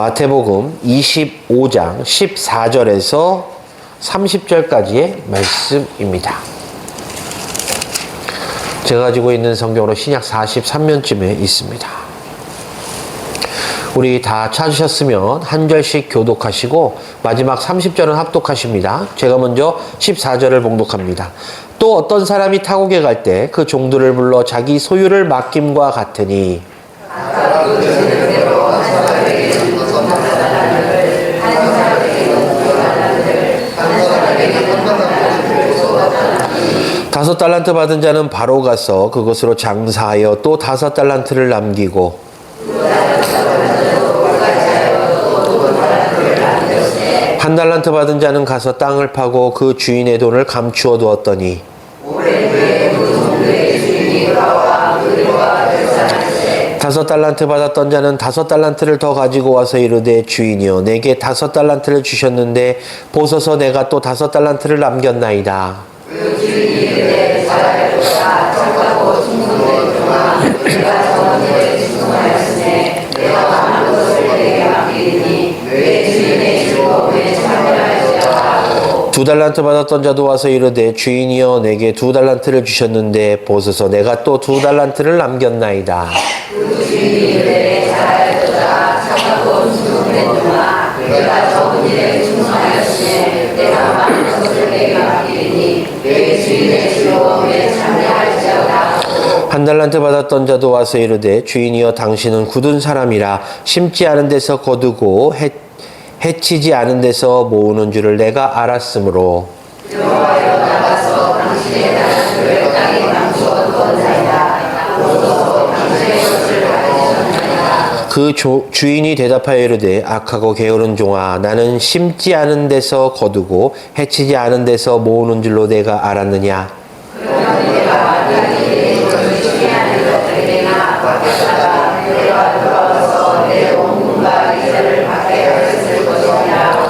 마태복음 25장 14절에서 30절까지의 말씀입니다. 제가 가지고 있는 성경으로 신약 43면쯤에 있습니다. 우리 다 찾으셨으면 한 절씩 교독하시고 마지막 30절은 합독하십니다. 제가 먼저 14절을 봉독합니다. 또 어떤 사람이 타국에 갈 때 그 종들을 불러 자기 소유를 맡김과 같으니 다섯 달란트 받은 자는 바로 가서 그것으로 장사하여 또 다섯 달란트를 남기고 한 달란트 받은 자는 가서 땅을 파고 그 주인의 돈을 감추어 두었더니 다섯 달란트 받았던 자는 다섯 달란트를 더 가지고 와서 이르되 주인이여 내게 다섯 달란트를 주셨는데 보소서 내가 또 다섯 달란트를 남겼나이다. 그 주인이 이르되 잘하였도다 착하고 충성된 종아 내가 저번 일에 충성하였으니 내가 많은 것을 내게 맡기리니 내 주인의 즐거움에 참여하였으라. 두 달란트 받았던 자도 와서 이르되 주인이여 내게 두 달란트를 주셨는데 보소서 내가 또 두 달란트를 남겼나이다. 그 주인이 이르되 잘하였도다 착하고 충성된 종아 내가 저번 일에 충성하였으니 내가 많은 것을 내게 맡기리니 내 주인의 즐거움에 참여할지어다. 한 달란트 받았던 자도 와서 이르되 주인이여 당신은 굳은 사람이라 심지 않은 데서 거두고 해치지 않은 데서 모으는 줄을 내가 알았으므로 여호와여 나가서 당신의 달란트를 땅에 감추어 두었나이다. 보소서 당신의 것을 가르쳤나이다. 그 주인이 대답하여 이르되 악하고 게으른 종아 나는 심지 않은 데서 거두고 해치지 않은 데서 모으는 줄로 내가 알았느냐. 그러니 내가 만약에 내 돈을 취하는 것들이 내가 받겠다가 내가 돌아와서 내 원금과 이자를 받게 하였을 것이니라.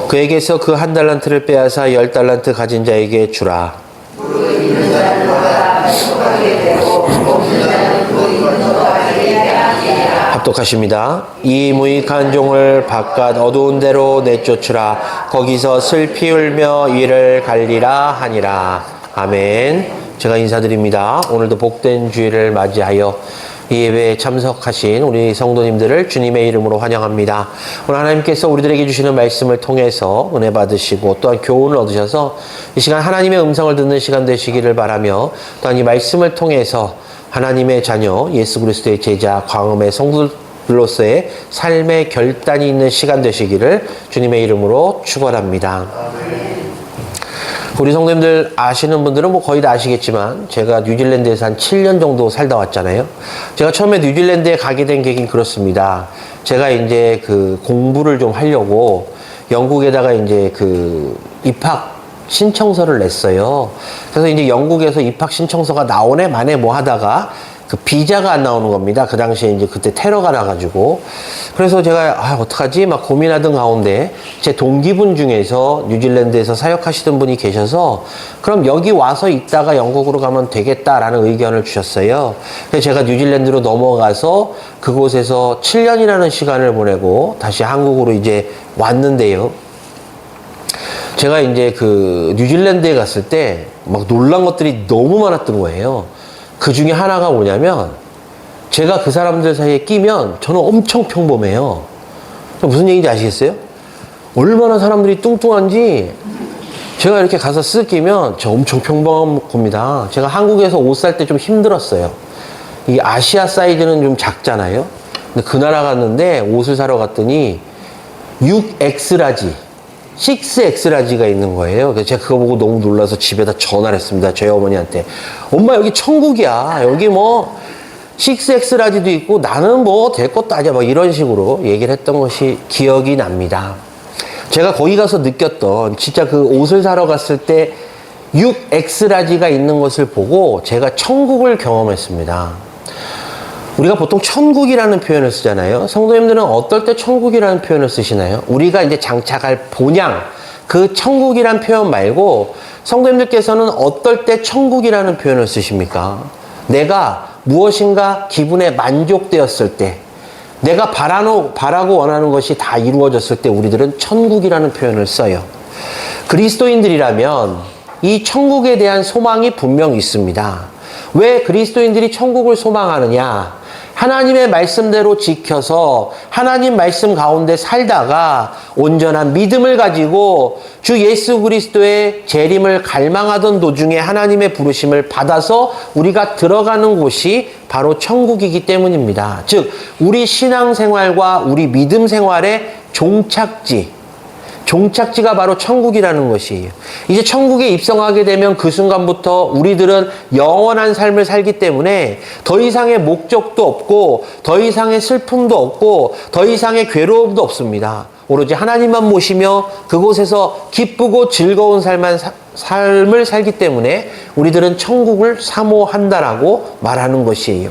그에게서 그 한 달란트를 빼앗아 열 달란트 가진 자에게 주라. 무릇 있는 자는 받아 축복하게 되고 없는 자는 그 있는 것과 함께 빼앗기리라. 합독하십니다. 이 무익한 종을 바깥 어두운 데로 내쫓으라. 거기서 슬피 울며 이를 갈리라 하니라. 아멘. 제가 인사드립니다. 오늘도 복된 주일을 맞이하여 이 예배에 참석하신 우리 성도님들을 주님의 이름으로 환영합니다. 오늘 하나님께서 우리들에게 주시는 말씀을 통해서 은혜 받으시고 또한 교훈을 얻으셔서 이 시간 하나님의 음성을 듣는 시간 되시기를 바라며 또한 이 말씀을 통해서 하나님의 자녀 예수 그리스도의 제자 광음의 성도들로서의 삶의 결단이 있는 시간 되시기를 주님의 이름으로 축원합니다. 우리 성도님들 아시는 분들은 뭐 거의 다 아시겠지만 제가 뉴질랜드에서 한 7년 정도 살다 왔잖아요. 제가 처음에 뉴질랜드에 가게 된 계기는 그렇습니다. 제가 이제 그 공부를 좀 하려고 영국에다가 이제 그 입학 신청서를 냈어요. 그래서 이제 영국에서 입학 신청서가 나오네 마네 뭐 하다가 그 비자가 안 나오는 겁니다. 그 당시에 이제 그때 테러가 나가지고. 그래서 제가 어떡하지? 막 고민하던 가운데 제 동기분 중에서 뉴질랜드에서 사역하시던 분이 계셔서 그럼 여기 와서 있다가 영국으로 가면 되겠다라는 의견을 주셨어요. 그래서 제가 뉴질랜드로 넘어가서 그곳에서 7년이라는 시간을 보내고 다시 한국으로 이제 왔는데요. 제가 이제 그 뉴질랜드에 갔을 때 막 놀란 것들이 너무 많았던 거예요. 그 중에 하나가 뭐냐면 제가 그 사람들 사이에 끼면 저는 엄청 평범해요. 무슨 얘기인지 아시겠어요? 얼마나 사람들이 뚱뚱한지 제가 이렇게 가서 쓱 끼면 저 엄청 평범한 겁니다. 제가 한국에서 옷 살 때 좀 힘들었어요. 이 아시아 사이즈는 좀 작잖아요. 근데 그 나라 갔는데 옷을 사러 갔더니 6X라지 6X라지가 있는 거예요. 그래서 제가 그거 보고 너무 놀라서 집에다 전화를 했습니다. 저희 어머니한테. 엄마 여기 천국이야. 여기 뭐 6X라지도 있고 나는 뭐 될 것도 아니야. 막 이런 식으로 얘기를 했던 것이 기억이 납니다. 제가 거기 가서 느꼈던 진짜 그 옷을 사러 갔을 때 6X라지가 있는 것을 보고 제가 천국을 경험했습니다. 우리가 보통 천국이라는 표현을 쓰잖아요. 성도님들은 어떨 때 천국이라는 표현을 쓰시나요? 우리가 이제 장착할 본향, 그 천국이라는 표현 말고 성도님들께서는 어떨 때 천국이라는 표현을 쓰십니까? 내가 무엇인가 기분에 만족되었을 때, 내가 바라고 원하는 것이 다 이루어졌을 때 우리들은 천국이라는 표현을 써요. 그리스도인들이라면 이 천국에 대한 소망이 분명 있습니다. 왜 그리스도인들이 천국을 소망하느냐? 하나님의 말씀대로 지켜서 하나님 말씀 가운데 살다가 온전한 믿음을 가지고 주 예수 그리스도의 재림을 갈망하던 도중에 하나님의 부르심을 받아서 우리가 들어가는 곳이 바로 천국이기 때문입니다. 즉 우리 신앙생활과 우리 믿음 생활의 종착지가 바로 천국이라는 것이에요. 이제 천국에 입성하게 되면 그 순간부터 우리들은 영원한 삶을 살기 때문에 더 이상의 목적도 없고 더 이상의 슬픔도 없고 더 이상의 괴로움도 없습니다. 오로지 하나님만 모시며 그곳에서 기쁘고 즐거운 삶을 살기 때문에 우리들은 천국을 사모한다라고 말하는 것이에요.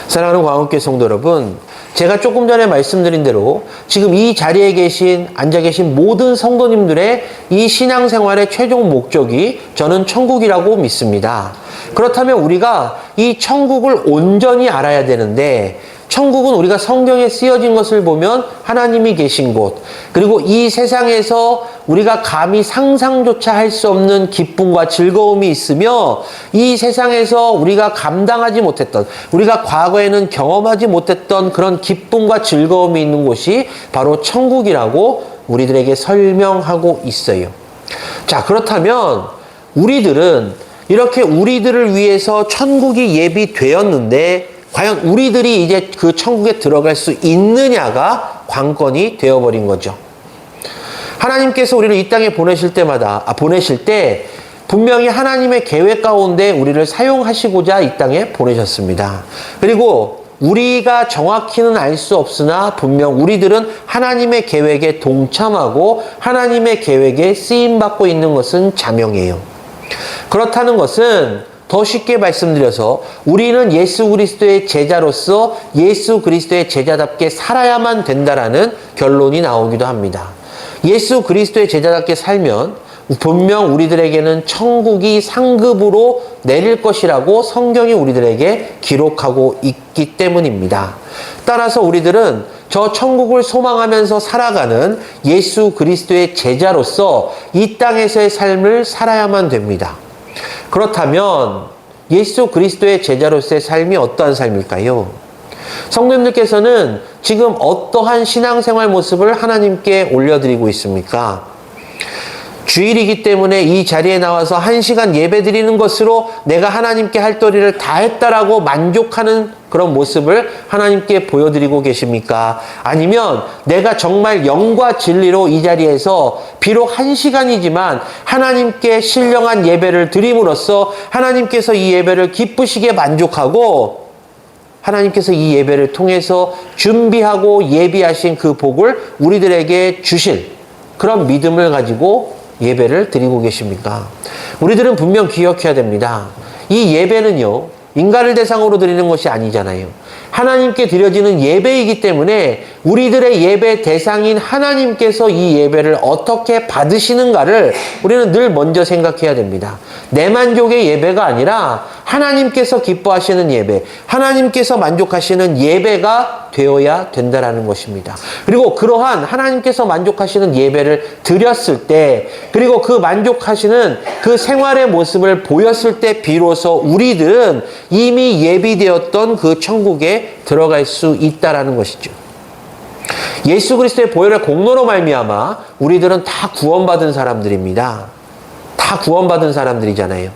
사랑하는 광역교회 성도 여러분, 제가 조금 전에 말씀드린 대로 지금 이 자리에 앉아 계신 모든 성도님들의 이 신앙생활의 최종 목적이 저는 천국이라고 믿습니다. 그렇다면 우리가 이 천국을 온전히 알아야 되는데, 천국은 우리가 성경에 쓰여진 것을 보면 하나님이 계신 곳, 그리고 이 세상에서 우리가 감히 상상조차 할 수 없는 기쁨과 즐거움이 있으며 이 세상에서 우리가 감당하지 못했던, 우리가 과거에는 경험하지 못했던 그런 기쁨과 즐거움이 있는 곳이 바로 천국이라고 우리들에게 설명하고 있어요. 자, 그렇다면 우리들은 이렇게 우리들을 위해서 천국이 예비되었는데 과연 우리들이 이제 그 천국에 들어갈 수 있느냐가 관건이 되어버린 거죠. 하나님께서 우리를 이 땅에 보내실 때 분명히 하나님의 계획 가운데 우리를 사용하시고자 이 땅에 보내셨습니다. 그리고 우리가 정확히는 알 수 없으나 분명 우리들은 하나님의 계획에 동참하고 하나님의 계획에 쓰임받고 있는 것은 자명해요. 그렇다는 것은 더 쉽게 말씀드려서 우리는 예수 그리스도의 제자로서 예수 그리스도의 제자답게 살아야만 된다라는 결론이 나오기도 합니다. 예수 그리스도의 제자답게 살면 분명 우리들에게는 천국이 상급으로 내릴 것이라고 성경이 우리들에게 기록하고 있기 때문입니다. 따라서 우리들은 저 천국을 소망하면서 살아가는 예수 그리스도의 제자로서 이 땅에서의 삶을 살아야만 됩니다. 그렇다면 예수 그리스도의 제자로서의 삶이 어떠한 삶일까요? 성도님들께서는 지금 어떠한 신앙생활 모습을 하나님께 올려드리고 있습니까? 주일이기 때문에 이 자리에 나와서 1시간 예배 드리는 것으로 내가 하나님께 할 도리를 다 했다라고 만족하는 그런 모습을 하나님께 보여드리고 계십니까? 아니면 내가 정말 영과 진리로 이 자리에서 비록 1시간이지만 하나님께 신령한 예배를 드림으로써 하나님께서 이 예배를 기쁘시게 만족하고 하나님께서 이 예배를 통해서 준비하고 예비하신 그 복을 우리들에게 주실 그런 믿음을 가지고 예배를 드리고 계십니까? 우리들은 분명 기억해야 됩니다. 이 예배는요, 인간을 대상으로 드리는 것이 아니잖아요. 하나님께 드려지는 예배이기 때문에 우리들의 예배 대상인 하나님께서 이 예배를 어떻게 받으시는가를 우리는 늘 먼저 생각해야 됩니다. 내 만족의 예배가 아니라 하나님께서 기뻐하시는 예배, 하나님께서 만족하시는 예배가 되어야 된다는 것입니다. 그리고 그러한 하나님께서 만족하시는 예배를 드렸을 때, 그리고 그 만족하시는 그 생활의 모습을 보였을 때 비로소 우리들은 이미 예비되었던 그 천국에 들어갈 수 있다는 것이죠. 예수 그리스도의 보혈의 공로로 말미암아 우리들은 다 구원받은 사람들입니다. 다 구원받은 사람들이잖아요.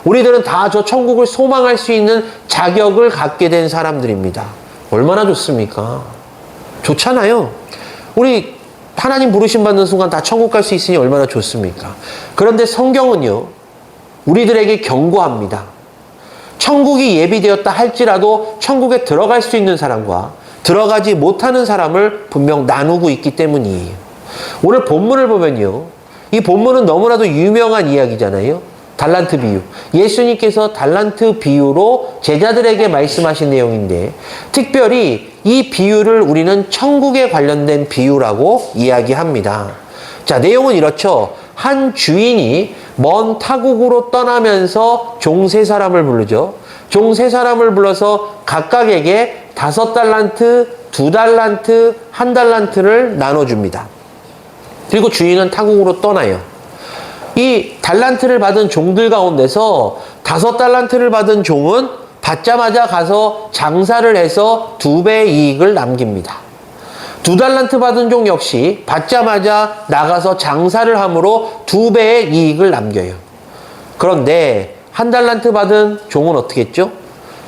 우리들은 다 저 천국을 소망할 수 있는 자격을 갖게 된 사람들입니다. 얼마나 좋습니까? 좋잖아요. 우리 하나님 부르심 받는 순간 다 천국 갈 수 있으니 얼마나 좋습니까? 그런데 성경은요, 우리들에게 경고합니다. 천국이 예비되었다 할지라도 천국에 들어갈 수 있는 사람과 들어가지 못하는 사람을 분명 나누고 있기 때문이에요. 오늘 본문을 보면요, 이 본문은 너무나도 유명한 이야기잖아요. 달란트 비유. 예수님께서 달란트 비유로 제자들에게 말씀하신 내용인데, 특별히 이 비유를 우리는 천국에 관련된 비유라고 이야기합니다. 자, 내용은 이렇죠. 한 주인이 먼 타국으로 떠나면서 종 3사람을 부르죠. 종 3사람을 불러서 각각에게 5달란트, 2달란트, 1달란트를 나눠줍니다. 그리고 주인은 타국으로 떠나요. 이 달란트를 받은 종들 가운데서 5달란트를 받은 종은 받자마자 가서 장사를 해서 2배의 이익을 남깁니다. 2달란트 받은 종 역시 받자마자 나가서 장사를 함으로 2배의 이익을 남겨요. 그런데 1달란트 받은 종은 어떻게 했죠?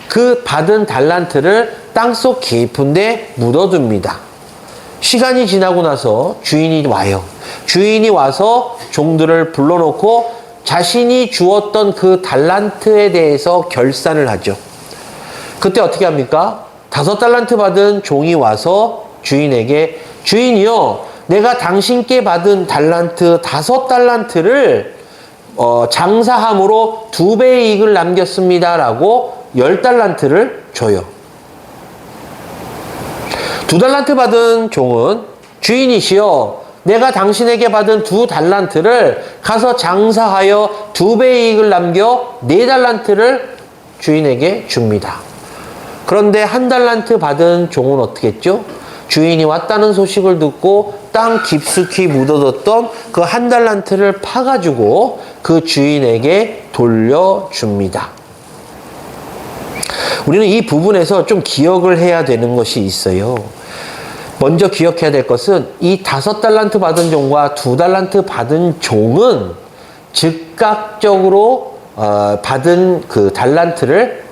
그 받은 달란트를 땅속 깊은 데 묻어둡니다. 시간이 지나고 나서 주인이 와요. 주인이 와서 종들을 불러놓고 자신이 주었던 그 달란트에 대해서 결산을 하죠. 그때 어떻게 합니까? 5달란트 받은 종이 와서 주인에게, 주인이요, 내가 당신께 받은 달란트 5달란트를 장사함으로 2배의 이익을 남겼습니다 라고 10달란트를 줘요. 2달란트 받은 종은, 주인이시여, 내가 당신에게 받은 2달란트를 가서 장사하여 2배의 이익을 남겨 4달란트를 주인에게 줍니다. 그런데 1달란트 받은 종은 어떻게 했죠? 주인이 왔다는 소식을 듣고 땅 깊숙이 묻어뒀던 그 1달란트를 파가지고 그 주인에게 돌려줍니다. 우리는 이 부분에서 좀 기억을 해야 되는 것이 있어요. 먼저 기억해야 될 것은 이 5달란트 받은 종과 2달란트 받은 종은 즉각적으로 받은 그 달란트를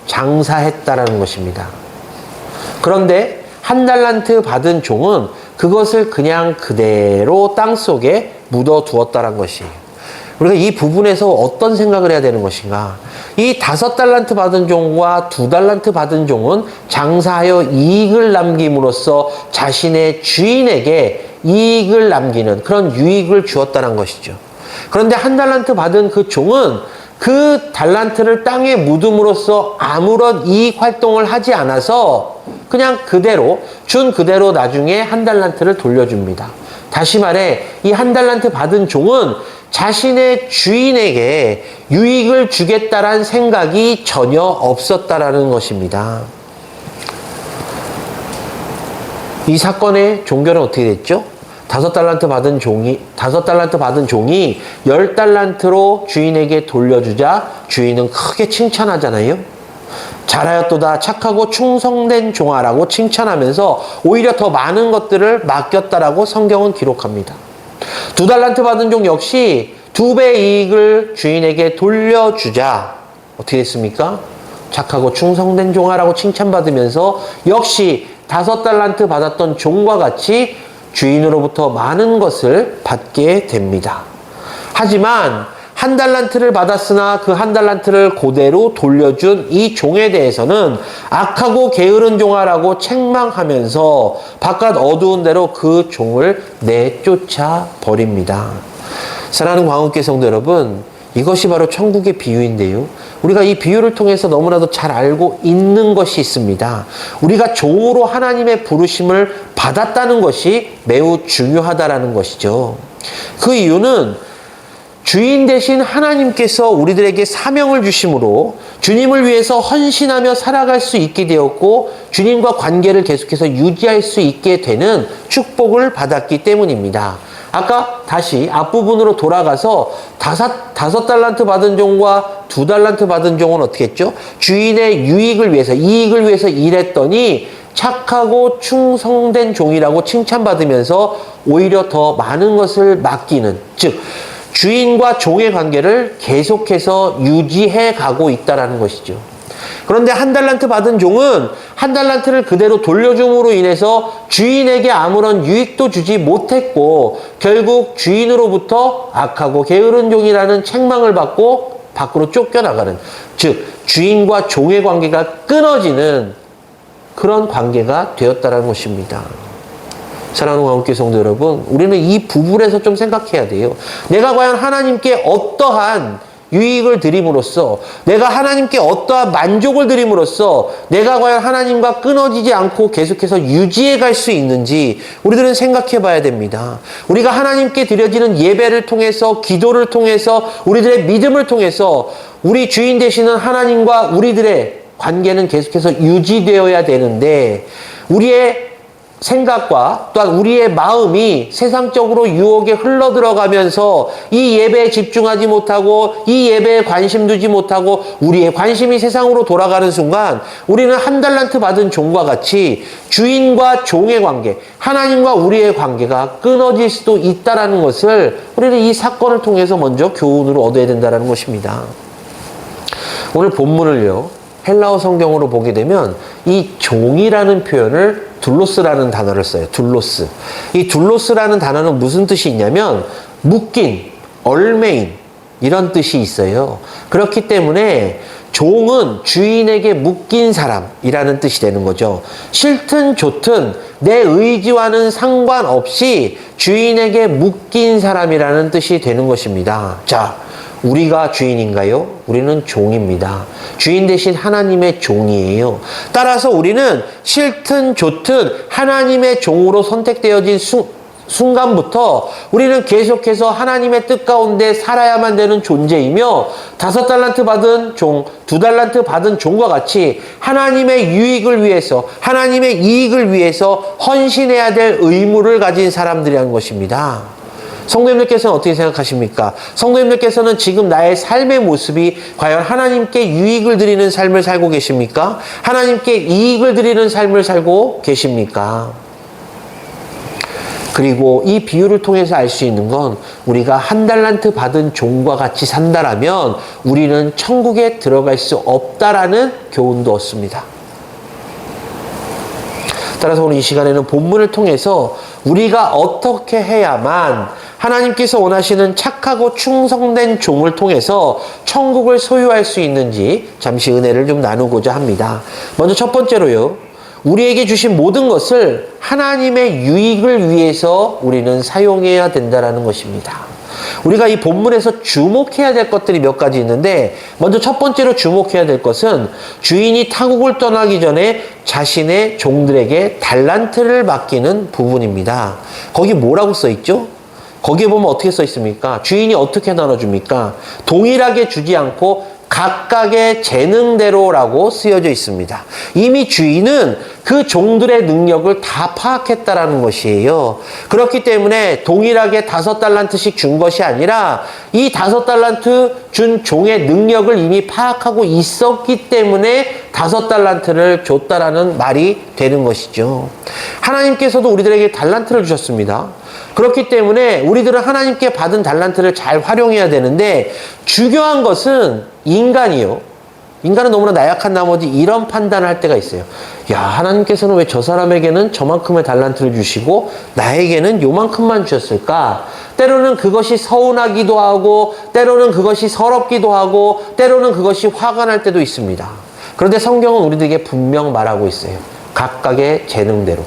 장사했다라는 것입니다. 그런데 1달란트 받은 종은 그것을 그냥 그대로 땅속에 묻어두었다는 것이에요. 우리가 이 부분에서 어떤 생각을 해야 되는 것인가? 이 5달란트 받은 종과 2달란트 받은 종은 장사하여 이익을 남김으로써 자신의 주인에게 이익을 남기는 그런 유익을 주었다는 것이죠. 그런데 1달란트 받은 그 종은 그 달란트를 땅에 묻음으로써 아무런 이익 활동을 하지 않아서 그냥 그대로 준 그대로 나중에 1달란트를 돌려줍니다. 다시 말해 이 1달란트 받은 종은 자신의 주인에게 유익을 주겠다란 생각이 전혀 없었다라는 것입니다. 이 사건의 종결은 어떻게 됐죠? 5달란트 받은 종이 10달란트로 주인에게 돌려주자 주인은 크게 칭찬하잖아요. 잘하였도다, 착하고 충성된 종아라고 칭찬하면서 오히려 더 많은 것들을 맡겼다라고 성경은 기록합니다. 2달란트 받은 종 역시 2배의 이익을 주인에게 돌려주자 어떻게 됐습니까? 착하고 충성된 종아라고 칭찬받으면서 역시 5달란트 받았던 종과 같이 주인으로부터 많은 것을 받게 됩니다. 하지만 1달란트를 받았으나 그 1달란트를 그대로 돌려준 이 종에 대해서는 악하고 게으른 종아라고 책망하면서 바깥 어두운 데로 그 종을 내쫓아 버립니다. 사랑하는 광운교회 성도 여러분, 이것이 바로 천국의 비유인데요. 우리가 이 비유를 통해서 너무나도 잘 알고 있는 것이 있습니다. 우리가 종으로 하나님의 부르심을 받았다는 것이 매우 중요하다라는 것이죠. 그 이유는 주인 대신 하나님께서 우리들에게 사명을 주심으로 주님을 위해서 헌신하며 살아갈 수 있게 되었고 주님과 관계를 계속해서 유지할 수 있게 되는 축복을 받았기 때문입니다. 아까 다시 앞부분으로 돌아가서 5달란트 받은 종과 2달란트 받은 종은 어떻게 했죠? 주인의 유익을 위해서, 이익을 위해서 일했더니 착하고 충성된 종이라고 칭찬받으면서 오히려 더 많은 것을 맡기는, 즉 주인과 종의 관계를 계속해서 유지해 가고 있다는 것이죠. 그런데 1달란트 받은 종은 1달란트를 그대로 돌려줌으로 인해서 주인에게 아무런 유익도 주지 못했고 결국 주인으로부터 악하고 게으른 종이라는 책망을 받고 밖으로 쫓겨나가는, 즉 주인과 종의 관계가 끊어지는 그런 관계가 되었다는 것입니다. 사랑하는 광운교회 성도 여러분, 우리는 이 부분에서 좀 생각해야 돼요. 내가 과연 하나님께 어떠한 유익을 드림으로써, 내가 하나님께 어떠한 만족을 드림으로써 내가 과연 하나님과 끊어지지 않고 계속해서 유지해 갈 수 있는지 우리들은 생각해 봐야 됩니다. 우리가 하나님께 드려지는 예배를 통해서, 기도를 통해서, 우리들의 믿음을 통해서 우리 주인 되시는 하나님과 우리들의 관계는 계속해서 유지되어야 되는데 우리의 생각과 또한 우리의 마음이 세상적으로 유혹에 흘러 들어가면서 이 예배에 집중하지 못하고 이 예배에 관심 두지 못하고 우리의 관심이 세상으로 돌아가는 순간 우리는 한 달란트 받은 종과 같이 주인과 종의 관계, 하나님과 우리의 관계가 끊어질 수도 있다는 것을 우리는 이 사건을 통해서 먼저 교훈으로 얻어야 된다는 것입니다. 오늘 본문을요, 헬라어 성경으로 보게 되면 이 종이라는 표현을 둘로스라는 단어를 써요. 둘로스. 이 둘로스라는 단어는 무슨 뜻이 있냐면 묶인, 얼매인 이런 뜻이 있어요. 그렇기 때문에 종은 주인에게 묶인 사람이라는 뜻이 되는 거죠. 싫든 좋든 내 의지와는 상관없이 주인에게 묶인 사람이라는 뜻이 되는 것입니다. 자, 우리가 주인인가요? 우리는 종입니다. 주인 대신 하나님의 종이에요. 따라서 우리는 싫든 좋든 하나님의 종으로 선택되어진 순간부터 우리는 계속해서 하나님의 뜻 가운데 살아야만 되는 존재이며 5달란트 받은 종, 2달란트 받은 종과 같이 하나님의 유익을 위해서, 하나님의 이익을 위해서 헌신해야 될 의무를 가진 사람들이라는 것입니다. 성도님들께서는 어떻게 생각하십니까? 성도님들께서는 지금 나의 삶의 모습이 과연 하나님께 유익을 드리는 삶을 살고 계십니까? 하나님께 이익을 드리는 삶을 살고 계십니까? 그리고 이 비유를 통해서 알 수 있는 건 우리가 1달란트 받은 종과 같이 산다라면 우리는 천국에 들어갈 수 없다라는 교훈도 얻습니다. 따라서 오늘 이 시간에는 본문을 통해서 우리가 어떻게 해야만 하나님께서 원하시는 착하고 충성된 종을 통해서 천국을 소유할 수 있는지 잠시 은혜를 좀 나누고자 합니다. 먼저 첫 번째로요, 우리에게 주신 모든 것을 하나님의 유익을 위해서 우리는 사용해야 된다는 것입니다. 우리가 이 본문에서 주목해야 될 것들이 몇 가지 있는데, 먼저 첫 번째로 주목해야 될 것은 주인이 타국을 떠나기 전에 자신의 종들에게 달란트를 맡기는 부분입니다. 거기 뭐라고 써 있죠? 거기에 보면 어떻게 써 있습니까? 주인이 어떻게 나눠줍니까? 동일하게 주지 않고 각각의 재능대로라고 쓰여져 있습니다. 이미 주인은 그 종들의 능력을 다 파악했다라는 것이에요. 그렇기 때문에 동일하게 5달란트씩 준 것이 아니라 이 5달란트 준 종의 능력을 이미 파악하고 있었기 때문에 5달란트를 줬다라는 말이 되는 것이죠. 하나님께서도 우리들에게 달란트를 주셨습니다. 그렇기 때문에 우리들은 하나님께 받은 달란트를 잘 활용해야 되는데, 중요한 것은 인간이요. 인간은 너무나 나약한 나머지 이런 판단을 할 때가 있어요. 야, 하나님께서는 왜 저 사람에게는 저만큼의 달란트를 주시고 나에게는 요만큼만 주셨을까? 때로는 그것이 서운하기도 하고, 때로는 그것이 서럽기도 하고, 때로는 그것이 화가 날 때도 있습니다. 그런데 성경은 우리들에게 분명 말하고 있어요. 각각의 재능대로.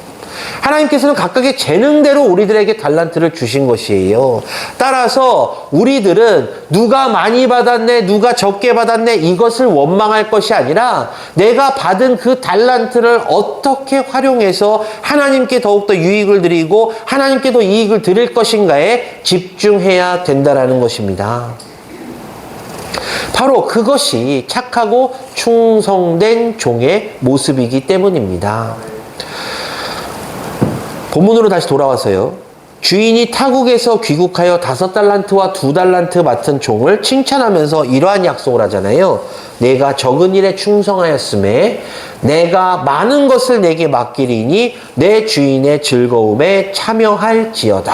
하나님께서는 각각의 재능대로 우리들에게 달란트를 주신 것이에요. 따라서 우리들은 누가 많이 받았네, 누가 적게 받았네, 이것을 원망할 것이 아니라 내가 받은 그 달란트를 어떻게 활용해서 하나님께 더욱더 유익을 드리고 하나님께 더 이익을 드릴 것인가에 집중해야 된다는 것입니다. 바로 그것이 착하고 충성된 종의 모습이기 때문입니다. 본문으로 다시 돌아와서요, 주인이 타국에서 귀국하여 5달란트와 2달란트 맡은 종을 칭찬하면서 이러한 약속을 하잖아요. 내가 적은 일에 충성하였음에 내가 많은 것을 내게 맡기리니 내 주인의 즐거움에 참여할지어다.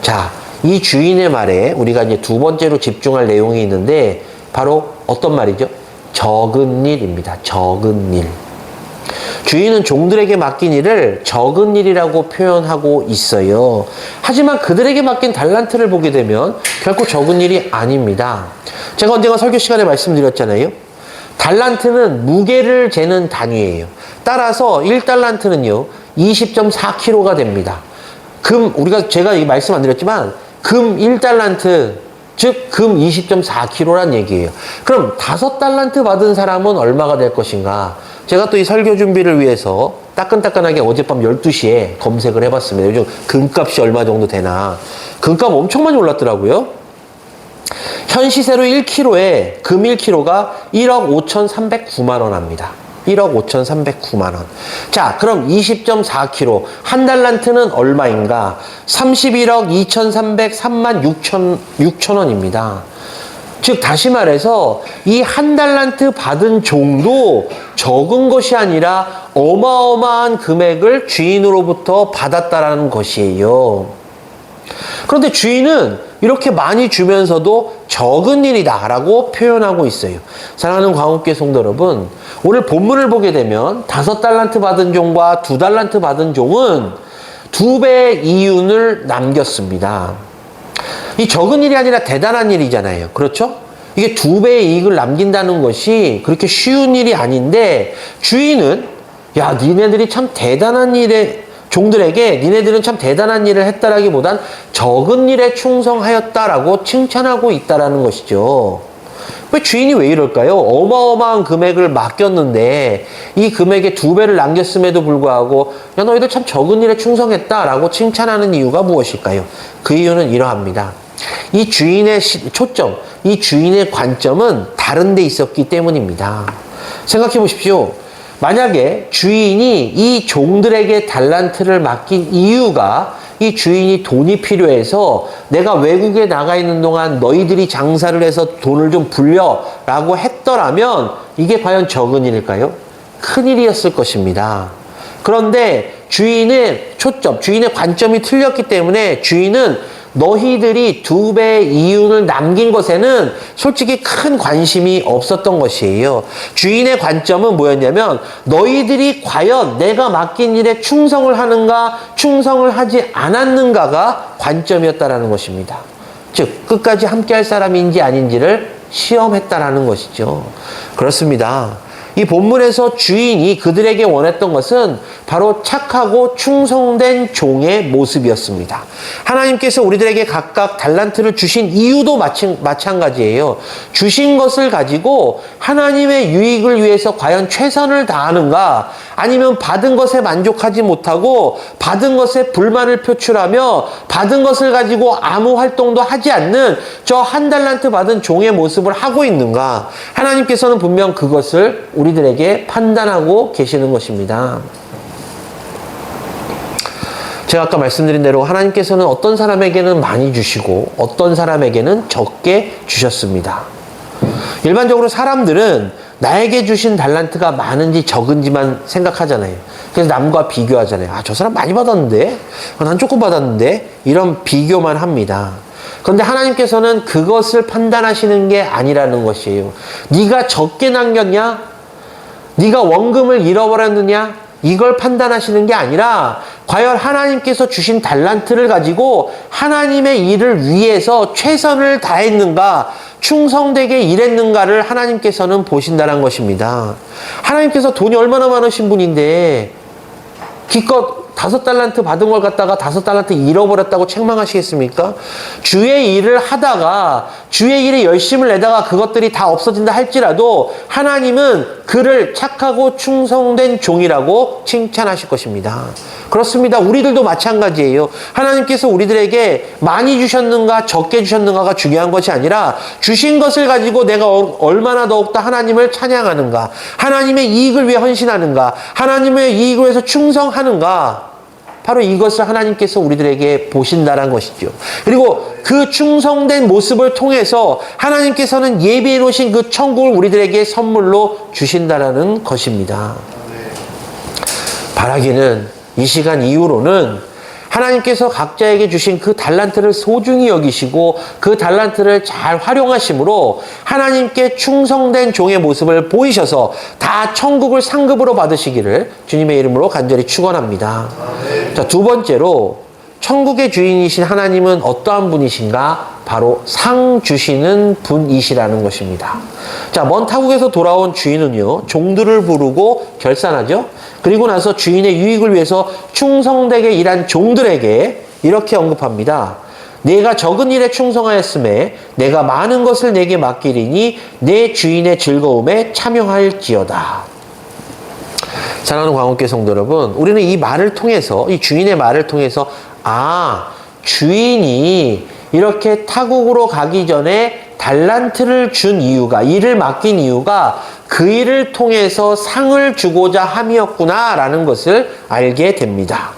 자, 이 주인의 말에 우리가 이제 두 번째로 집중할 내용이 있는데 바로 어떤 말이죠? 적은 일입니다. 적은 일. 주인은 종들에게 맡긴 일을 적은 일이라고 표현하고 있어요. 하지만 그들에게 맡긴 달란트를 보게 되면 결코 적은 일이 아닙니다. 제가 언젠가 설교 시간에 말씀드렸잖아요. 달란트는 무게를 재는 단위예요. 따라서 1달란트는요 20.4kg가 됩니다. 제가 이 말씀 안 드렸지만 금 1달란트, 즉 금 20.4kg란 얘기예요. 그럼 5달란트 받은 사람은 얼마가 될 것인가? 제가 또 이 설교 준비를 위해서 따끈따끈하게 어젯밤 12시에 검색을 해봤습니다. 요즘 금값이 얼마 정도 되나. 금값 엄청 많이 올랐더라고요. 현 시세로 1kg에 금 1kg가 1억 5,309만 원 합니다. 1억 5,309만 원. 자, 그럼 20.4kg. 한 달란트는 얼마인가? 31억 2,303만 6천 원입니다. 즉, 다시 말해서 이 한 달란트 받은 종도 적은 것이 아니라 어마어마한 금액을 주인으로부터 받았다라는 것이에요. 그런데 주인은 이렇게 많이 주면서도 적은 일이다 라고 표현하고 있어요. 사랑하는 광업계 성도 여러분, 오늘 본문을 보게 되면 5달란트 받은 종과 2달란트 받은 종은 2배의 이윤을 남겼습니다. 이 적은 일이 아니라 대단한 일이잖아요. 그렇죠? 이게 2배의 이익을 남긴다는 것이 그렇게 쉬운 일이 아닌데, 주인은 야, 니네들이 참 대단한 일에, 종들에게 니네들은 참 대단한 일을 했다라기보단 적은 일에 충성하였다라고 칭찬하고 있다라는 것이죠. 주인이 왜 이럴까요? 어마어마한 금액을 맡겼는데 이 금액의 2배를 남겼음에도 불구하고 야, 너희들 참 적은 일에 충성했다라고 칭찬하는 이유가 무엇일까요? 그 이유는 이러합니다. 이 주인의 초점, 이 주인의 관점은 다른 데 있었기 때문입니다. 생각해 보십시오. 만약에 주인이 이 종들에게 달란트를 맡긴 이유가 이 주인이 돈이 필요해서 내가 외국에 나가 있는 동안 너희들이 장사를 해서 돈을 좀 불려라고 했더라면 이게 과연 적은 일일까요? 큰 일이었을 것입니다. 그런데 주인의 초점, 주인의 관점이 틀렸기 때문에 주인은 너희들이 2배의 이윤을 남긴 것에는 솔직히 큰 관심이 없었던 것이에요. 주인의 관점은 뭐였냐면 너희들이 과연 내가 맡긴 일에 충성을 하는가, 충성을 하지 않았는가가 관점이었다라는 것입니다. 즉, 끝까지 함께할 사람인지 아닌지를 시험했다라는 것이죠. 그렇습니다. 이 본문에서 주인이 그들에게 원했던 것은 바로 착하고 충성된 종의 모습이었습니다. 하나님께서 우리들에게 각각 달란트를 주신 이유도 마찬가지예요. 주신 것을 가지고 하나님의 유익을 위해서 과연 최선을 다하는가, 아니면 받은 것에 만족하지 못하고 받은 것에 불만을 표출하며 받은 것을 가지고 아무 활동도 하지 않는 저 한 달란트 받은 종의 모습을 하고 있는가. 하나님께서는 분명 그것을 우리들에게 판단하고 계시는 것입니다. 제가 아까 말씀드린 대로 하나님께서는 어떤 사람에게는 많이 주시고 어떤 사람에게는 적게 주셨습니다. 일반적으로 사람들은 나에게 주신 달란트가 많은지 적은지만 생각하잖아요. 그래서 남과 비교하잖아요. 아, 저 사람 많이 받았는데? 난 조금 받았는데? 이런 비교만 합니다. 그런데 하나님께서는 그것을 판단하시는 게 아니라는 것이에요. 네가 적게 남겼냐? 네가 원금을 잃어버렸느냐? 이걸 판단하시는 게 아니라 과연 하나님께서 주신 달란트를 가지고 하나님의 일을 위해서 최선을 다했는가, 충성되게 일했는가를 하나님께서는 보신다는 것입니다. 하나님께서 돈이 얼마나 많으신 분인데 기껏 5달란트 받은 걸 갖다가 5달란트 잃어버렸다고 책망하시겠습니까? 주의 일을 하다가 주의 일에 열심을 내다가 그것들이 다 없어진다 할지라도 하나님은 그를 착하고 충성된 종이라고 칭찬하실 것입니다. 그렇습니다. 우리들도 마찬가지예요. 하나님께서 우리들에게 많이 주셨는가 적게 주셨는가가 중요한 것이 아니라 주신 것을 가지고 내가 얼마나 더욱더 하나님을 찬양하는가, 하나님의 이익을 위해 헌신하는가, 하나님의 이익을 위해서 충성하는가, 바로 이것을 하나님께서 우리들에게 보신다는 것이죠. 그리고 그 충성된 모습을 통해서 하나님께서는 예비해 놓으신 그 천국을 우리들에게 선물로 주신다는 것입니다. 바라기는 이 시간 이후로는 하나님께서 각자에게 주신 그 달란트를 소중히 여기시고 그 달란트를 잘 활용하심으로 하나님께 충성된 종의 모습을 보이셔서 다 천국을 상급으로 받으시기를 주님의 이름으로 간절히 축원합니다. 자, 두 번째로 천국의 주인이신 하나님은 어떠한 분이신가? 바로 상 주시는 분이시라는 것입니다. 자, 먼 타국에서 돌아온 주인은요, 종들을 부르고 결산하죠. 그리고 나서 주인의 유익을 위해서 충성되게 일한 종들에게 이렇게 언급합니다. 내가 적은 일에 충성하였음에 내가 많은 것을 내게 맡기리니 내 주인의 즐거움에 참여할지어다. 사랑하는 광업계 성도 여러분, 우리는 이 말을 통해서, 이 주인의 말을 통해서 주인이 이렇게 타국으로 가기 전에 달란트를 준 이유가, 일을 맡긴 이유가 그 일을 통해서 상을 주고자 함이었구나라는 것을 알게 됩니다.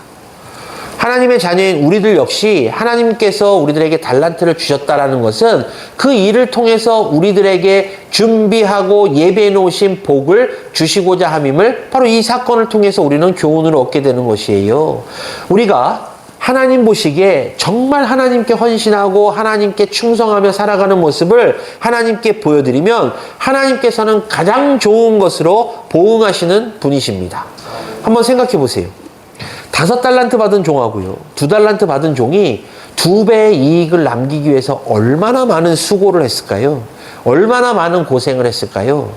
하나님의 자녀인 우리들 역시 하나님께서 우리들에게 달란트를 주셨다라는 것은 그 일을 통해서 우리들에게 준비하고 예배해 놓으신 복을 주시고자 함임을 바로 이 사건을 통해서 우리는 교훈을 얻게 되는 것이에요. 우리가 하나님 보시기에 정말 하나님께 헌신하고 하나님께 충성하며 살아가는 모습을 하나님께 보여드리면 하나님께서는 가장 좋은 것으로 보응하시는 분이십니다. 한번 생각해 보세요. 5달란트 받은 종하고요, 2달란트 받은 종이 2배의 이익을 남기기 위해서 얼마나 많은 수고를 했을까요? 얼마나 많은 고생을 했을까요?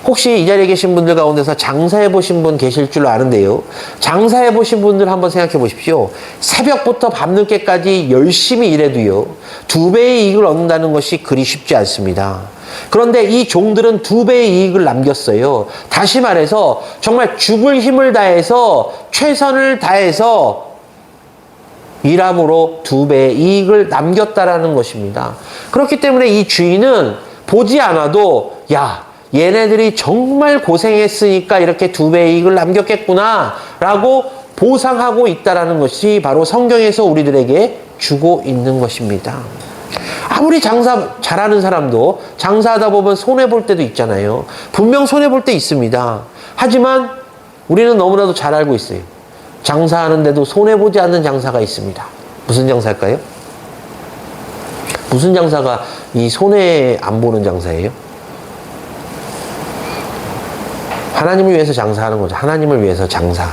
혹시 이 자리에 계신 분들 가운데서 장사해 보신 분 계실 줄 아는데요. 장사해 보신 분들 한번 생각해 보십시오. 새벽부터 밤늦게까지 열심히 일해도요, 2배의 이익을 얻는다는 것이 그리 쉽지 않습니다. 그런데 이 종들은 2배의 이익을 남겼어요. 다시 말해서 정말 죽을 힘을 다해서 최선을 다해서 일함으로 2배의 이익을 남겼다라는 것입니다. 그렇기 때문에 이 주인은 보지 않아도 야, 얘네들이 정말 고생했으니까 이렇게 2배의 이익을 남겼겠구나 라고 보상하고 있다라는 것이 바로 성경에서 우리들에게 주고 있는 것입니다. 아무리 장사 잘하는 사람도 장사하다 보면 손해볼 때도 있잖아요. 분명 손해볼 때 있습니다. 하지만 우리는 너무나도 잘 알고 있어요. 장사하는데도 손해보지 않는 장사가 있습니다. 무슨 장사일까요? 무슨 장사가 이 손해 안 보는 장사예요? 하나님을 위해서 장사하는 거죠. 하나님을 위해서 장사.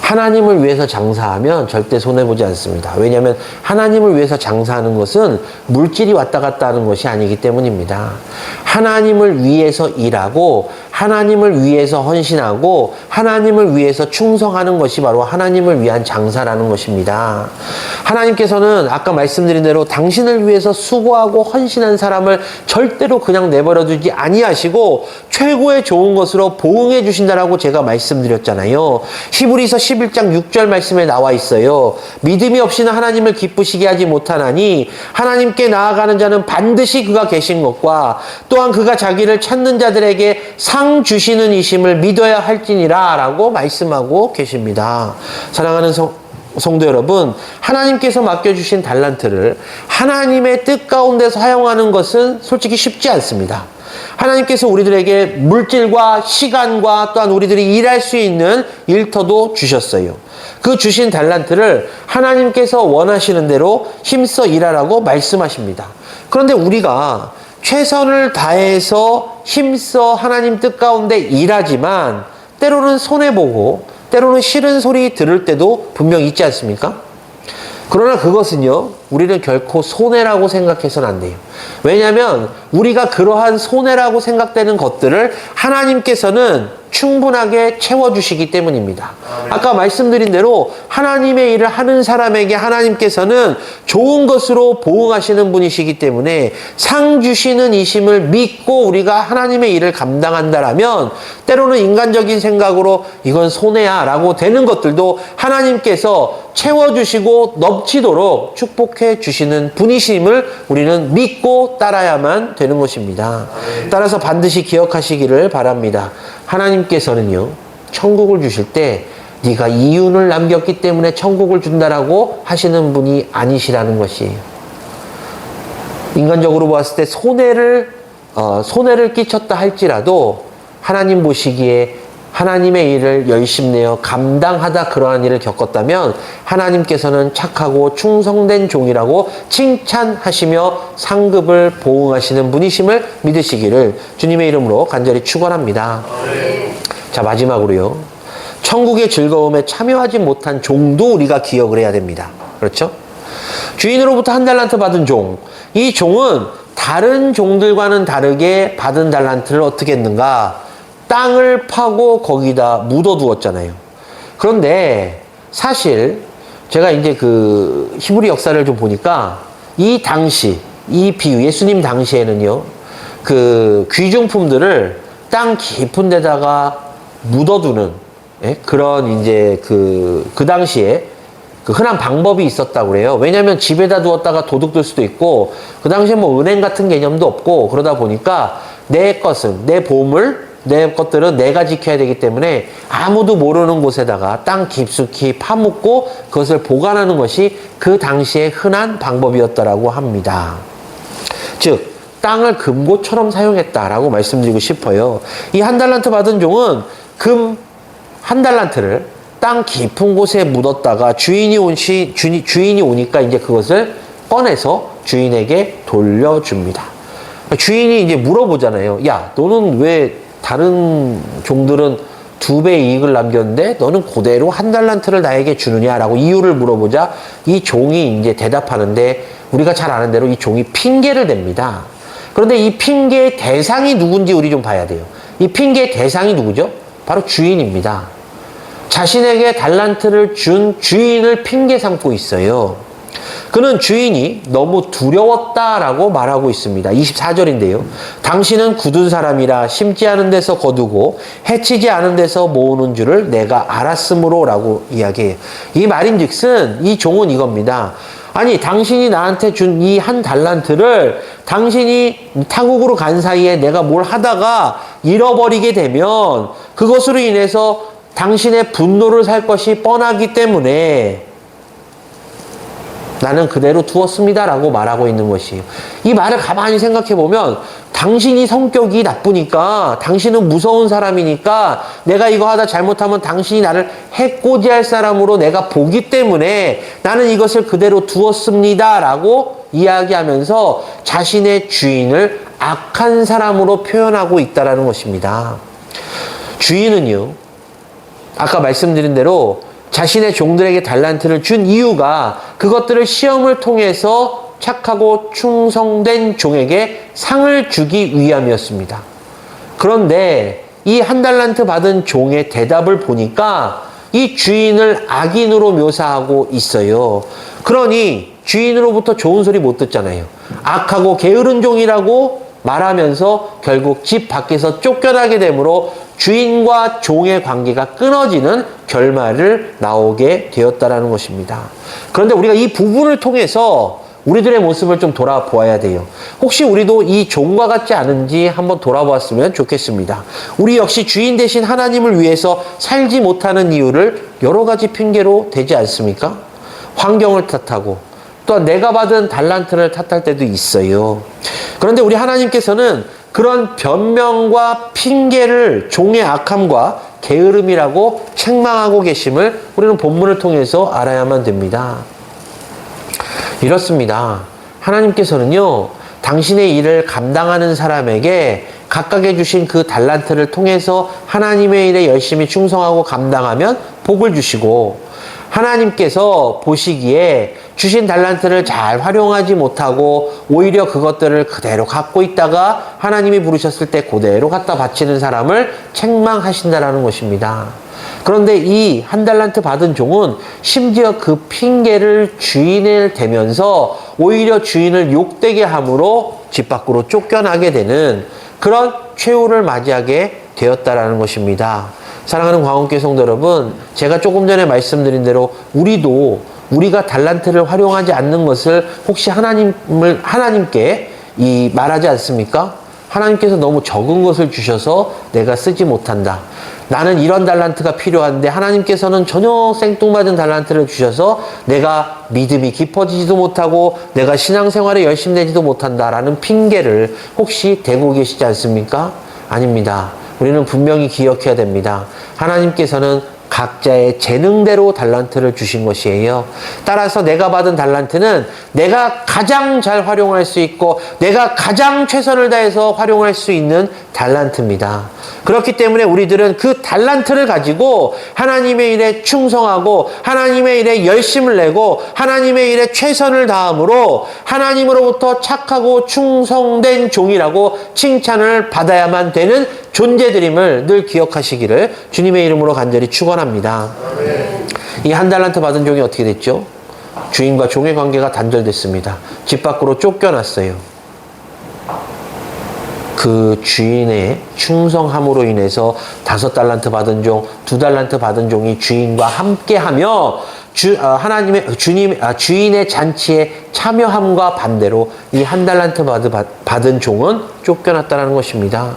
하나님을 위해서 장사하면 절대 손해보지 않습니다. 왜냐하면 하나님을 위해서 장사하는 것은 물질이 왔다 갔다 하는 것이 아니기 때문입니다. 하나님을 위해서 일하고 하나님을 위해서 헌신하고 하나님을 위해서 충성하는 것이 바로 하나님을 위한 장사라는 것입니다. 하나님께서는 아까 말씀드린 대로 당신을 위해서 수고하고 헌신한 사람을 절대로 그냥 내버려 두지 아니하시고 최고의 좋은 것으로 보응해 주신다라고 제가 말씀드렸잖아요. 히브리서 11장 6절 말씀에 나와 있어요. 믿음이 없이는 하나님을 기쁘시게 하지 못하나니 하나님께 나아가는 자는 반드시 그가 계신 것과 또한 그가 자기를 찾는 자들에게 상 주시는 이심을 믿어야 할지니라 라고 말씀하고 계십니다. 사랑하는 성도 여러분, 하나님께서 맡겨주신 달란트를 하나님의 뜻 가운데서 사용하는 것은 솔직히 쉽지 않습니다. 하나님께서 우리들에게 물질과 시간과 또한 우리들이 일할 수 있는 일터도 주셨어요. 그 주신 달란트를 하나님께서 원하시는 대로 힘써 일하라고 말씀하십니다. 그런데 우리가 최선을 다해서 힘써 하나님 뜻 가운데 일하지만 때로는 손해보고 때로는 싫은 소리 들을 때도 분명 있지 않습니까? 그러나 그것은요, 우리는 결코 손해라고 생각해서는 안 돼요. 왜냐하면 우리가 그러한 손해라고 생각되는 것들을 하나님께서는 충분하게 채워주시기 때문입니다. 아까 말씀드린 대로 하나님의 일을 하는 사람에게 하나님께서는 좋은 것으로 보응하시는 분이시기 때문에 상 주시는 이심을 믿고 우리가 하나님의 일을 감당한다라면 때로는 인간적인 생각으로 이건 손해야 라고 되는 것들도 하나님께서 채워주시고 넘치도록 축복해 주시는 분이심을 우리는 믿고 따라야만 되는 것입니다. 따라서 반드시 기억하시기를 바랍니다. 하나님께서는요, 천국을 주실 때 네가 이윤을 남겼기 때문에 천국을 준다라고 하시는 분이 아니시라는 것이에요. 인간적으로 보았을 때 손해를 끼쳤다 할지라도 하나님 보시기에 하나님의 일을 열심내어 감당하다 그러한 일을 겪었다면 하나님께서는 착하고 충성된 종이라고 칭찬하시며 상급을 보응하시는 분이심을 믿으시기를 주님의 이름으로 간절히 축원합니다. 자, 마지막으로요, 천국의 즐거움에 참여하지 못한 종도 우리가 기억을 해야 됩니다. 그렇죠? 주인으로부터 1달란트 받은 종, 이 종은 다른 종들과는 다르게 받은 달란트를 어떻게 했는가? 땅을 파고 거기다 묻어두었잖아요. 그런데 사실 제가 이제 그 히브리 역사를 좀 보니까 이 당시, 이 비유, 예수님 당시에는요, 그 귀중품들을 땅 깊은 데다가 묻어두는, 예? 그런 이제 그 당시에 그 흔한 방법이 있었다고 그래요. 왜냐하면 집에다 두었다가 도둑들 수도 있고, 그 당시에 뭐 은행 같은 개념도 없고, 그러다 보니까 내 것은, 내 보물, 내 것들은 내가 지켜야 되기 때문에 아무도 모르는 곳에다가 땅 깊숙이 파묻고 그것을 보관하는 것이 그 당시에 흔한 방법이었다라고 합니다. 즉 땅을 금고처럼 사용했다라고 말씀드리고 싶어요. 이 한 달란트 받은 종은 금 한 달란트를 땅 깊은 곳에 묻었다가 주인이 오니까 이제 그것을 꺼내서 주인에게 돌려줍니다. 주인이 이제 물어보잖아요. 야, 너는 왜 다른 종들은 2배 이익을 남겼는데 너는 그대로 한 달란트를 나에게 주느냐라고 이유를 물어보자 이 종이 이제 대답하는데 우리가 잘 아는 대로 이 종이 핑계를 댑니다. 그런데 이 핑계의 대상이 누군지 우리 좀 봐야 돼요. 이 핑계의 대상이 누구죠? 바로 주인입니다. 자신에게 달란트를 준 주인을 핑계 삼고 있어요. 그는 주인이 너무 두려웠다라고 말하고 있습니다. 24절인데요. 당신은 굳은 사람이라 심지 않은 데서 거두고 해치지 않은 데서 모으는 줄을 내가 알았으므로 라고 이야기해요. 이 말인즉슨 이 종은 이겁니다. 아니 당신이 나한테 준 이 한 달란트를 당신이 타국으로 간 사이에 내가 뭘 하다가 잃어버리게 되면 그것으로 인해서 당신의 분노를 살 것이 뻔하기 때문에 나는 그대로 두었습니다 라고 말하고 있는 것이에요. 이 말을 가만히 생각해 보면 당신이 성격이 나쁘니까 당신은 무서운 사람이니까 내가 이거 하다 잘못하면 당신이 나를 해코지할 사람으로 내가 보기 때문에 나는 이것을 그대로 두었습니다 라고 이야기하면서 자신의 주인을 악한 사람으로 표현하고 있다는 것입니다. 주인은요 아까 말씀드린 대로 자신의 종들에게 달란트를 준 이유가 그것들을 시험을 통해서 착하고 충성된 종에게 상을 주기 위함이었습니다. 그런데 이 한 달란트 받은 종의 대답을 보니까 이 주인을 악인으로 묘사하고 있어요. 그러니 주인으로부터 좋은 소리 못 듣잖아요. 악하고 게으른 종이라고 말하면서 결국 집 밖에서 쫓겨나게 되므로 주인과 종의 관계가 끊어지는 결말을 나오게 되었다라는 것입니다. 그런데 우리가 이 부분을 통해서 우리들의 모습을 좀 돌아보아야 돼요. 혹시 우리도 이 종과 같지 않은지 한번 돌아보았으면 좋겠습니다. 우리 역시 주인 대신 하나님을 위해서 살지 못하는 이유를 여러 가지 핑계로 대지 않습니까? 환경을 탓하고 또한 내가 받은 달란트를 탓할 때도 있어요. 그런데 우리 하나님께서는 그런 변명과 핑계를 종의 악함과 게으름이라고 책망하고 계심을 우리는 본문을 통해서 알아야만 됩니다. 이렇습니다. 하나님께서는요, 당신의 일을 감당하는 사람에게 각각에 주신 그 달란트를 통해서 하나님의 일에 열심히 충성하고 감당하면 복을 주시고, 하나님께서 보시기에 주신 달란트를 잘 활용하지 못하고 오히려 그것들을 그대로 갖고 있다가 하나님이 부르셨을 때 그대로 갖다 바치는 사람을 책망하신다라는 것입니다. 그런데 이 한 달란트 받은 종은 심지어 그 핑계를 주인을 대면서 오히려 주인을 욕되게 함으로 집 밖으로 쫓겨나게 되는 그런 최후를 맞이하게 되었다라는 것입니다. 사랑하는 광원교회 성도 여러분, 제가 조금 전에 말씀드린 대로 우리가 달란트를 활용하지 않는 것을 혹시 하나님께 말하지 않습니까? 하나님께서 너무 적은 것을 주셔서 내가 쓰지 못한다. 나는 이런 달란트가 필요한데 하나님께서는 전혀 생뚱맞은 달란트를 주셔서 내가 믿음이 깊어지지도 못하고 내가 신앙생활에 열심히 되지도 못한다라는 핑계를 혹시 대고 계시지 않습니까? 아닙니다. 우리는 분명히 기억해야 됩니다. 하나님께서는 각자의 재능대로 달란트를 주신 것이에요. 따라서 내가 받은 달란트는 내가 가장 잘 활용할 수 있고 내가 가장 최선을 다해서 활용할 수 있는 달란트입니다. 그렇기 때문에 우리들은 그 달란트를 가지고 하나님의 일에 충성하고 하나님의 일에 열심을 내고 하나님의 일에 최선을 다함으로 하나님으로부터 착하고 충성된 종이라고 칭찬을 받아야만 되는 존재들임을 늘 기억하시기를 주님의 이름으로 간절히 축원합니다. 이 한 달란트 받은 종이 어떻게 됐죠? 주인과 종의 관계가 단절됐습니다. 집 밖으로 쫓겨났어요. 그 주인의 충성함으로 인해서 5달란트 받은 종, 2달란트 받은 종이 주인과 함께하며 주인의 잔치에 참여함과 반대로 이 한 달란트 받은 종은 쫓겨났다는 것입니다.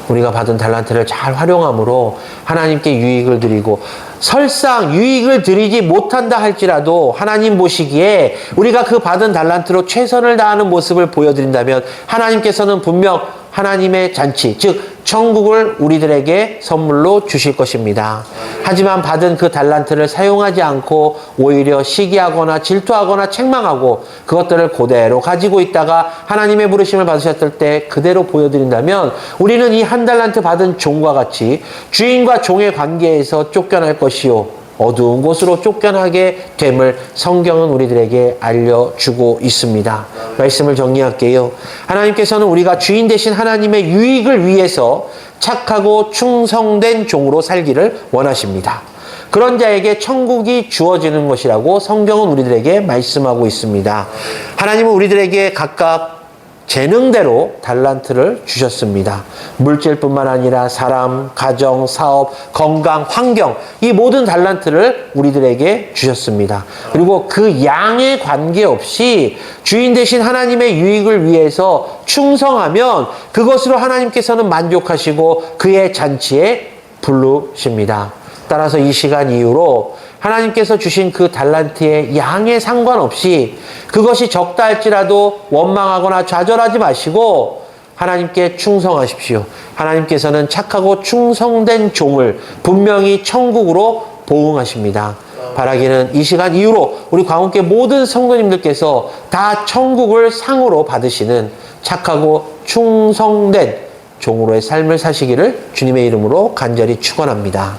우리가 받은 달란트를 잘 활용함으로 하나님께 유익을 드리고, 설상 유익을 드리지 못한다 할지라도 하나님 보시기에 우리가 그 받은 달란트로 최선을 다하는 모습을 보여드린다면 하나님께서는 분명 하나님의 잔치, 즉 천국을 우리들에게 선물로 주실 것입니다. 하지만 받은 그 달란트를 사용하지 않고 오히려 시기하거나 질투하거나 책망하고 그것들을 그대로 가지고 있다가 하나님의 부르심을 받으셨을 때 그대로 보여드린다면 우리는 이 한 달란트 받은 종과 같이 주인과 종의 관계에서 쫓겨날 것이요 어두운 곳으로 쫓겨나게 됨을 성경은 우리들에게 알려주고 있습니다. 말씀을 정리할게요. 하나님께서는 우리가 주인 되신 하나님의 유익을 위해서 착하고 충성된 종으로 살기를 원하십니다. 그런 자에게 천국이 주어지는 것이라고 성경은 우리들에게 말씀하고 있습니다. 하나님은 우리들에게 각각 재능대로 달란트를 주셨습니다. 물질뿐만 아니라 사람, 가정, 사업, 건강, 환경, 이 모든 달란트를 우리들에게 주셨습니다. 그리고 그 양에 관계없이 주인 되신 하나님의 유익을 위해서 충성하면 그것으로 하나님께서는 만족하시고 그의 잔치에 부르십니다. 따라서 이 시간 이후로 하나님께서 주신 그 달란트의 양에 상관없이 그것이 적다 할지라도 원망하거나 좌절하지 마시고 하나님께 충성하십시오. 하나님께서는 착하고 충성된 종을 분명히 천국으로 보응하십니다. 바라기는 이 시간 이후로 우리 광운교회 모든 성도님들께서 다 천국을 상으로 받으시는 착하고 충성된 종으로의 삶을 사시기를 주님의 이름으로 간절히 축원합니다.